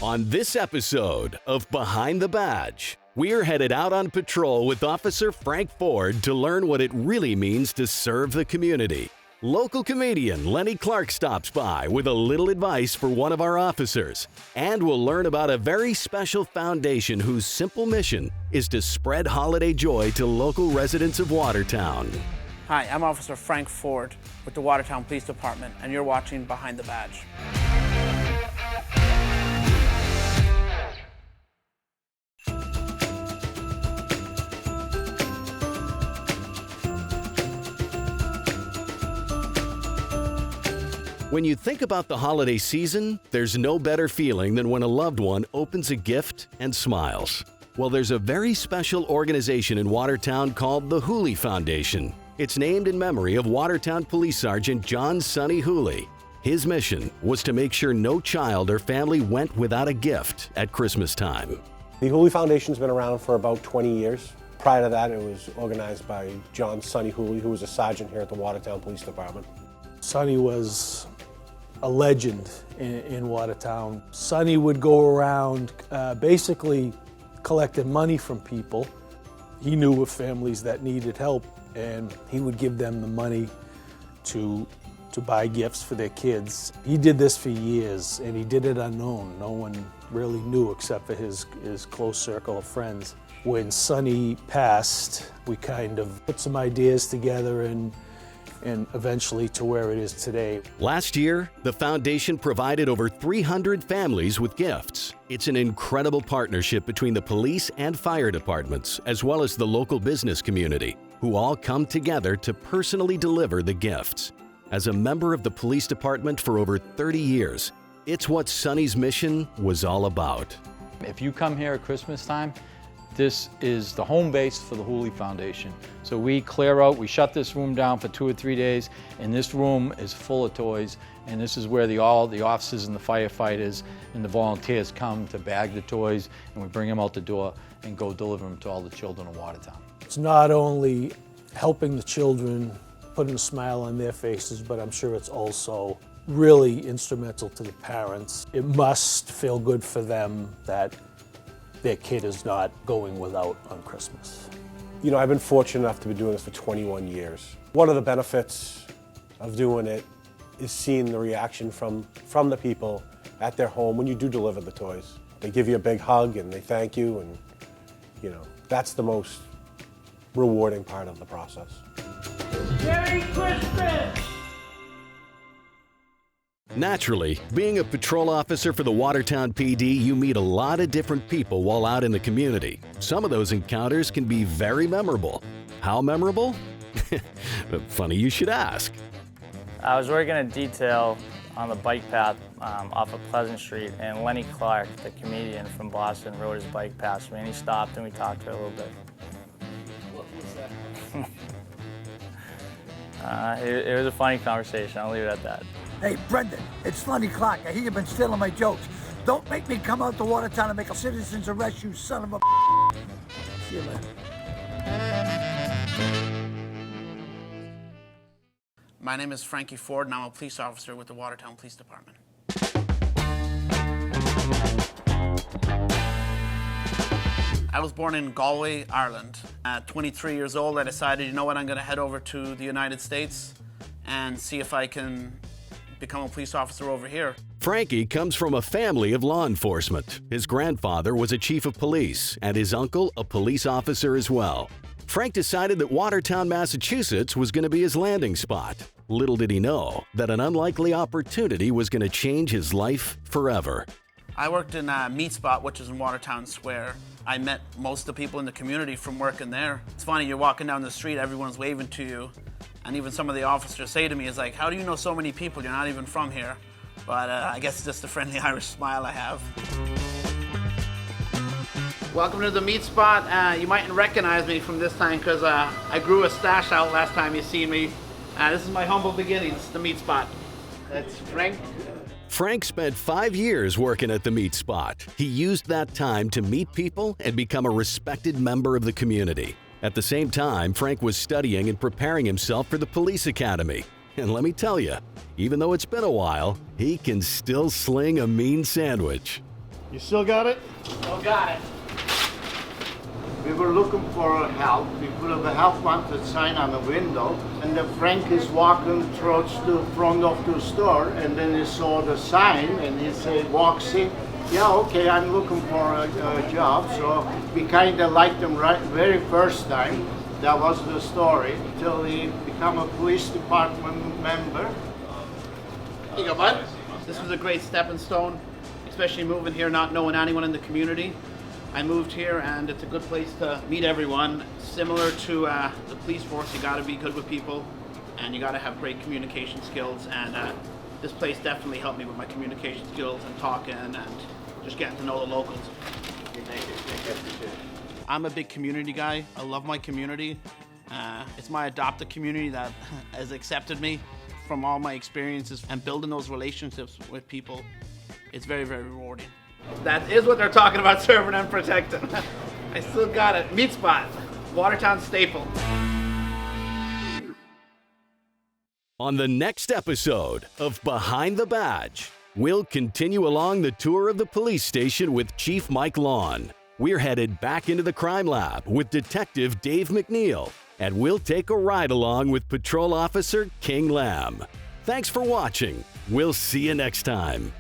On this episode of Behind the Badge, we're headed out on patrol with Officer Frank Ford to learn what it really means to serve the community. Local comedian Lenny Clark stops by with a little advice for one of our officers. And we'll learn about a very special foundation whose simple mission is to spread holiday joy to local residents of Watertown. Hi, I'm Officer Frank Ford with the Watertown Police Department, and you're watching Behind the Badge. When you think about the holiday season, there's no better feeling than when a loved one opens a gift and smiles. Well, there's a very special organization in Watertown called the Hooley Foundation. It's named in memory of Watertown Police Sergeant John Sonny Hooley. His mission was to make sure no child or family went without a gift at Christmas time. The Hooley Foundation's been around for about 20 years. Prior to that, it was organized by John Sonny Hooley, who was a sergeant here at the Watertown Police Department. Sonny was a legend in Watertown. Sonny would go around basically collecting money from people. He knew of families that needed help, and he would give them the money to buy gifts for their kids. He did this for years, and he did it unknown. No one really knew except for his close circle of friends. When Sonny passed, we kind of put some ideas together and eventually to where it is today. Last year, the foundation provided over 300 families with gifts. It's an incredible partnership between the police and fire departments, as well as the local business community, who all come together to personally deliver the gifts. As a member of the police department for over 30 years, it's what Sonny's mission was all about. If you come here at Christmas time, this is the home base for the Hooley Foundation. So we clear out, we shut this room down for 2 or 3 days, and this room is full of toys, and this is where all the officers and the firefighters and the volunteers come to bag the toys, and we bring them out the door and go deliver them to all the children of Watertown. It's not only helping the children, putting a smile on their faces, but I'm sure it's also really instrumental to the parents. It must feel good for them that their kid is not going without on Christmas. You know, I've been fortunate enough to be doing this for 21 years. One of the benefits of doing it is seeing the reaction from the people at their home when you do deliver the toys. They give you a big hug and they thank you, and you know, that's the most rewarding part of the process. Merry Christmas! Naturally, being a patrol officer for the Watertown PD, you meet a lot of different people while out in the community. Some of those encounters can be very memorable. How memorable? Funny you should ask. I was working a detail on the bike path off of Pleasant Street, and Lenny Clark, the comedian from Boston, rode his bike past me, and he stopped and we talked for a little bit. What was that? It was a funny conversation, I'll leave it at that. Hey, Brendan, it's Lenny Clark. I hear you've been stealing my jokes. Don't make me come out to Watertown and make a citizen's arrest, you son of a See you later. My name is Frankie Ford, and I'm a police officer with the Watertown Police Department. I was born in Galway, Ireland. At 23 years old, I decided, you know what, I'm going to head over to the United States and see if I can become a police officer over here. Frankie comes from a family of law enforcement. His grandfather was a chief of police, and his uncle a police officer as well. Frank decided that Watertown, Massachusetts was going to be his landing spot. Little did he know that an unlikely opportunity was going to change his life forever. I worked in Meat Spot, which is in Watertown Square. I met most of the people in the community from working there. It's funny, you're walking down the street, everyone's waving to you, and even some of the officers say to me, it's like, how do you know so many people? You're not even from here. But I guess it's just the friendly Irish smile I have. Welcome to the Meat Spot. You mightn't recognize me from this time because I grew a stash out last time you see me. This is my humble beginnings, the Meat Spot. That's Frank. Frank spent 5 years working at the Meat Spot. He used that time to meet people and become a respected member of the community. At the same time, Frank was studying and preparing himself for the police academy. And let me tell you, even though it's been a while, he can still sling a mean sandwich. You still got it? Still got it. We were looking for help. We put up a help wanted sign on the window, and then Frank is walking towards the front of the store, and then he saw the sign, and he said, walks in, yeah, okay, I'm looking for a job. So we kind of liked him right very first time. That was the story, till he became a police department member. Here you go, bud. This was a great stepping stone, especially moving here, not knowing anyone in the community. I moved here and it's a good place to meet everyone. Similar to the police force, you gotta be good with people and you gotta have great communication skills, and this place definitely helped me with my communication skills and talking and just getting to know the locals. I'm a big community guy. I love my community. It's my adopted community that has accepted me from all my experiences, and building those relationships with people, it's very, very rewarding. That is what they're talking about, serving and protecting. I still got it. Meat Spot, Watertown staple. On the next episode of Behind the Badge, we'll continue along the tour of the police station with Chief Mike Lawn. We're headed back into the crime lab with Detective Dave McNeil, and we'll take a ride along with Patrol Officer King Lamb. Thanks for watching. We'll see you next time.